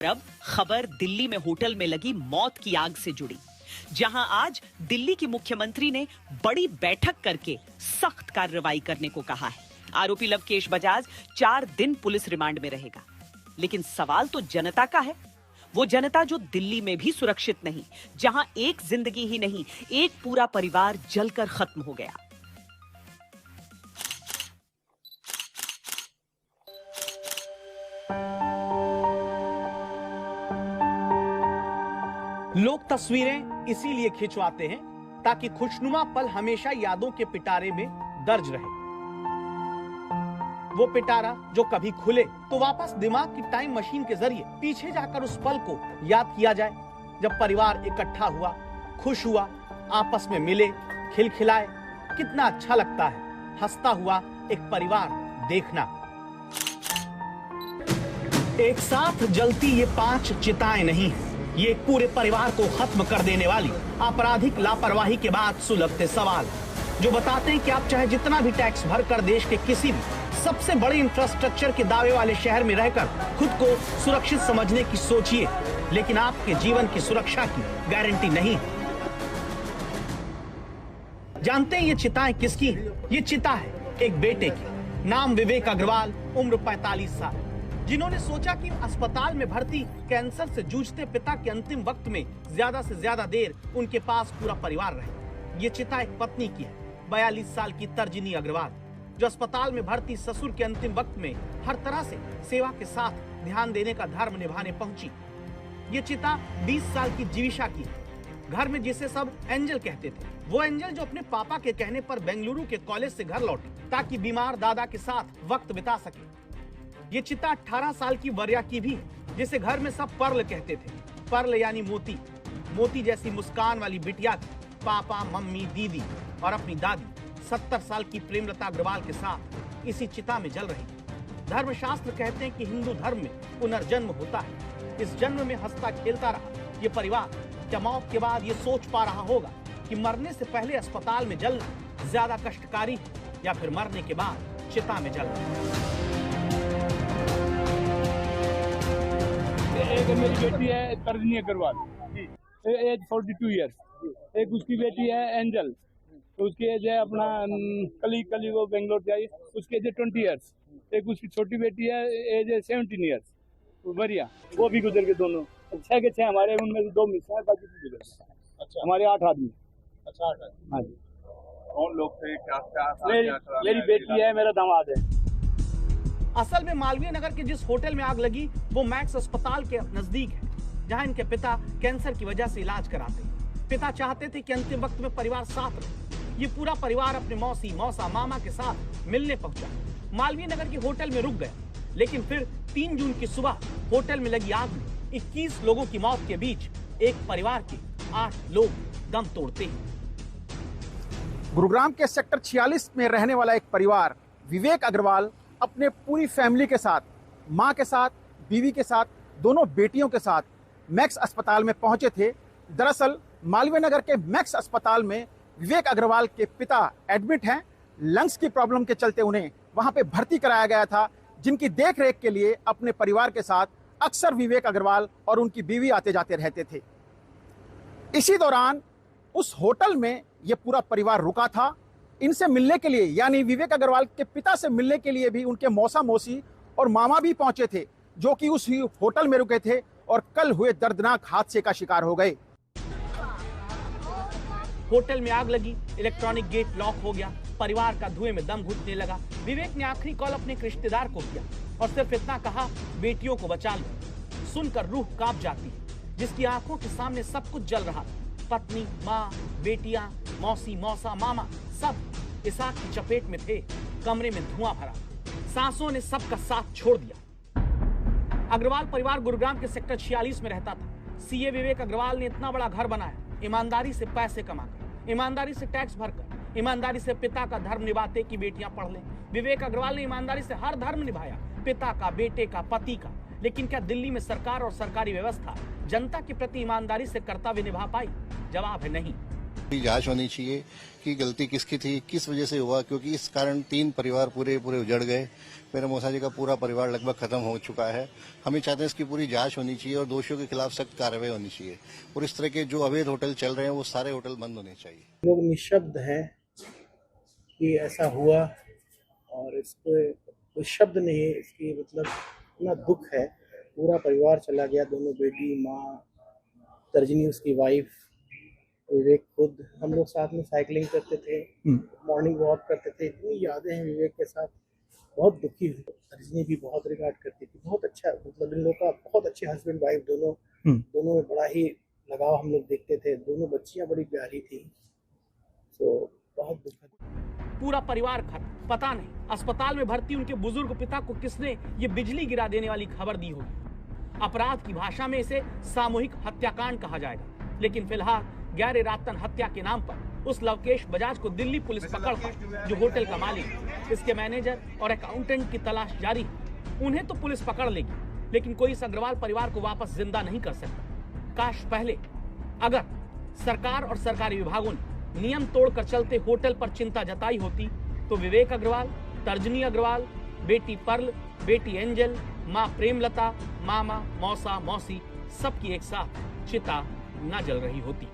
अब खबर दिल्ली में होटल में लगी मौत की आग से जुड़ी, जहां आज दिल्ली की मुख्यमंत्री ने बड़ी बैठक करके सख्त कार्रवाई करने को कहा है। आरोपी लवकेश बजाज 4 दिन पुलिस रिमांड में रहेगा। लेकिन सवाल तो जनता का है, वो जनता जो दिल्ली में भी सुरक्षित नहीं, जहां एक जिंदगी ही नहीं, एक पूरा परिवार जलकर खत्म हो गया। लोग तस्वीरें इसीलिए खिंचवाते हैं ताकि खुशनुमा पल हमेशा यादों के पिटारे में दर्ज रहे। वो पिटारा जो कभी खुले तो वापस दिमाग की टाइम मशीन के जरिए पीछे जाकर उस पल को याद किया जाए, जब परिवार इकट्ठा हुआ, खुश हुआ, आपस में मिले, खिलखिलाए। कितना अच्छा लगता है हंसता हुआ एक परिवार देखना। एक साथ जलती ये 5 चिताएं नहीं है, ये एक पूरे परिवार को खत्म कर देने वाली आपराधिक लापरवाही के बाद सुलगते सवाल, जो बताते हैं कि आप चाहे जितना भी टैक्स भरकर देश के किसी भी सबसे बड़े इंफ्रास्ट्रक्चर के दावे वाले शहर में रहकर खुद को सुरक्षित समझने की सोचिए, लेकिन आपके जीवन की सुरक्षा की गारंटी नहीं है। जानते हैं ये चिताएं किसकी हैं? ये चिता है एक बेटे की, नाम विवेक अग्रवाल, उम्र 45 साल, जिन्होंने सोचा कि अस्पताल में भर्ती कैंसर से जूझते पिता के अंतिम वक्त में ज्यादा से ज्यादा देर उनके पास पूरा परिवार रहे। ये चिता एक पत्नी की है, 42 साल की तर्जनी अग्रवाल, जो अस्पताल में भर्ती ससुर के अंतिम वक्त में हर तरह से सेवा के साथ ध्यान देने का धर्म निभाने पहुंची। ये चिता 20 साल की जीविशा की है, घर में जिसे सब एंजल कहते थे। वो एंजल जो अपने पापा के कहने पर बेंगलुरु के कॉलेज से घर लौटी ताकि बीमार दादा के साथ वक्त बिता सके। ये चिता 18 साल की वर्या की भी है, जिसे घर में सब पर्ल कहते थे। पर्ल यानी मोती। मोती जैसी मुस्कान वाली बिटिया थी। पापा, मम्मी, दीदी और अपनी दादी 70 साल की प्रेमलता अग्रवाल के साथ इसी चिता में जल रही। धर्मशास्त्र कहते हैं कि हिंदू धर्म में पुनर्जन्म होता है। इस जन्म में हंसता खेलता रहा ये परिवार क्या मौत के बाद ये सोच पा रहा होगा कि मरने से पहले अस्पताल में जलना ज्यादा कष्टकारी है या फिर मरने के बाद चिता में जलना। एक मेरी बेटी है तर्जनी अग्रवाल, एज 42 ईयर्स। एक उसकी बेटी है एंजल, तो उसकी एज है अपना कली वो बेंगलोर से आई, उसकी एज है 20 ईयर्स। एक उसकी छोटी बेटी है, एज है 17 ईयर्स, तो बढ़िया, वो भी गुजर गए दोनों। 6 के 6 हमारे, उनमें से 2 मिस हैं, बाकी तो गुजर गए। अच्छा, हमारे 8 आदमी। अच्छा, 8 आदमी। हाँ जी। कौन लोग थे? क्या मेरी बेटी है, मेरा दामाद है। असल में मालवीय नगर के जिस होटल में आग लगी वो मैक्स अस्पताल के नजदीक है, जहां इनके पिता कैंसर की वजह से इलाज कराते हैं। पिता चाहते थे कि अंतिम वक्त में परिवार साथ रहे। ये पूरा परिवार अपने मौसी, मौसा, मामा के साथ मिलने पहुंचा। मालवीय नगर के होटल में रुक गया, लेकिन फिर 3 जून की सुबह होटल में लगी आग में 21 लोगों की मौत के बीच एक परिवार के 8 लोग दम तोड़ते हैं। गुरुग्राम के सेक्टर 46 में रहने वाला एक परिवार विवेक अग्रवाल अपने पूरी फैमिली के साथ, मां के साथ, बीवी के साथ, दोनों बेटियों के साथ मैक्स अस्पताल में पहुंचे थे। दरअसल मालवीय नगर के मैक्स अस्पताल में विवेक अग्रवाल के पिता एडमिट हैं। लंग्स की प्रॉब्लम के चलते उन्हें वहां पे भर्ती कराया गया था, जिनकी देखरेख के लिए अपने परिवार के साथ अक्सर विवेक अग्रवाल और उनकी बीवी आते जाते रहते थे। इसी दौरान उस होटल में यह पूरा परिवार रुका था। इनसे मिलने के लिए, यानी विवेक अग्रवाल के पिता से मिलने के लिए भी उनके मौसा, मौसी और मामा भी पहुंचे थे, जो कि उस होटल में रुके थे और कल हुए दर्दनाक हादसे का शिकार हो गए। होटल में आग लगी, इलेक्ट्रॉनिक गेट लॉक हो गया, परिवार का धुएं में दम घुटने लगा। विवेक ने आखिरी कॉल अपने एक रिश्तेदार को किया और सिर्फ इतना कहा, बेटियों को बचा लो। सुनकर रूह कांप जाती है, जिसकी आंखों के सामने सब कुछ जल रहा। पत्नी, माँ, बेटियां, मौसी, मौसा, मामा सब इस आग की चपेट में थे। कमरे में धुआं भरा, सांसों ने सबका साथ छोड़ दिया। अग्रवाल परिवार गुरुग्राम के सेक्टर 46 में रहता था। सीए विवेक अग्रवाल ने इतना बड़ा घर बनाया, ईमानदारी से पैसे कमाकर, ईमानदारी से टैक्स भरकर, ईमानदारी से पिता का धर्म निभाते कि बेटियां पढ़ लें। विवेक अग्रवाल ने ईमानदारी से हर धर्म निभाया, पिता का, बेटे का, पति का। लेकिन क्या दिल्ली में सरकार और सरकारी व्यवस्था जनता के प्रति ईमानदारी से कर्तव्य निभा पाई? जवाब है नहीं। जांच होनी चाहिए कि गलती किसकी थी, किस वजह से हुआ, क्योंकि इस कारण 3 परिवार पूरे उजड़ गए। मेरे मौसा जी का पूरा परिवार लगभग खत्म हो चुका है। हम ये चाहते हैं इसकी पूरी जांच होनी चाहिए और दोषियों के खिलाफ सख्त कार्रवाई होनी चाहिए और इस तरह के जो अवैध होटल चल रहे हैं वो सारे होटल बंद होने चाहिए। लोग निशब्द हैं कि ऐसा हुआ और इसको कोई शब्द नहीं है, इसकी मतलब इतना दुख है। पूरा परिवार चला गया, दोनों बेटी, माँ, तर्जनी उसकी वाइफ, विवेक खुद। हम लोग साथ में साइकिलिंग करते थे, मॉर्निंग वॉक करते थे। इतनी यादें हैं विवेक के साथ, बहुत दुखी हुई। तर्जनी भी बहुत रिगार्ड करती थी, बहुत अच्छा, मतलब इन लोग का बहुत अच्छे हस्बैंड वाइफ दोनों में बड़ा ही लगाव हम लोग देखते थे। दोनों बच्चियां बड़ी प्यारी थी, तो बहुत दुखद। पूरा परिवार खत्म। पता नहीं अस्पताल में भर्ती उनके बुजुर्ग पिता को किसने ये बिजली गिरा देने वाली खबर दी होगी। अपराध की भाषा में इसे सामूहिक हत्याकांड कहा जाएगा, लेकिन फिलहाल गैर इरादतन हत्या के नाम पर उस लवकेश बजाज को दिल्ली पुलिस पकड़ पाई, जो होटल का मालिक है। इसके मैनेजर और अकाउंटेंट की तलाश जारी है। उन्हें तो पुलिस पकड़ लेगी, लेकिन कोई इस अग्रवाल परिवार को वापस जिंदा नहीं कर सकता। काश पहले अगर सरकार और सरकारी विभागों ने नियम तोड़कर चलते होटल पर चिंता जताई होती, तो विवेक अग्रवाल, तर्जनी अग्रवाल, बेटी पर्ल, बेटी एंजल, माँ प्रेमलता, मामा, मौसा, मौसी सबकी एक साथ चिता न जल रही होती।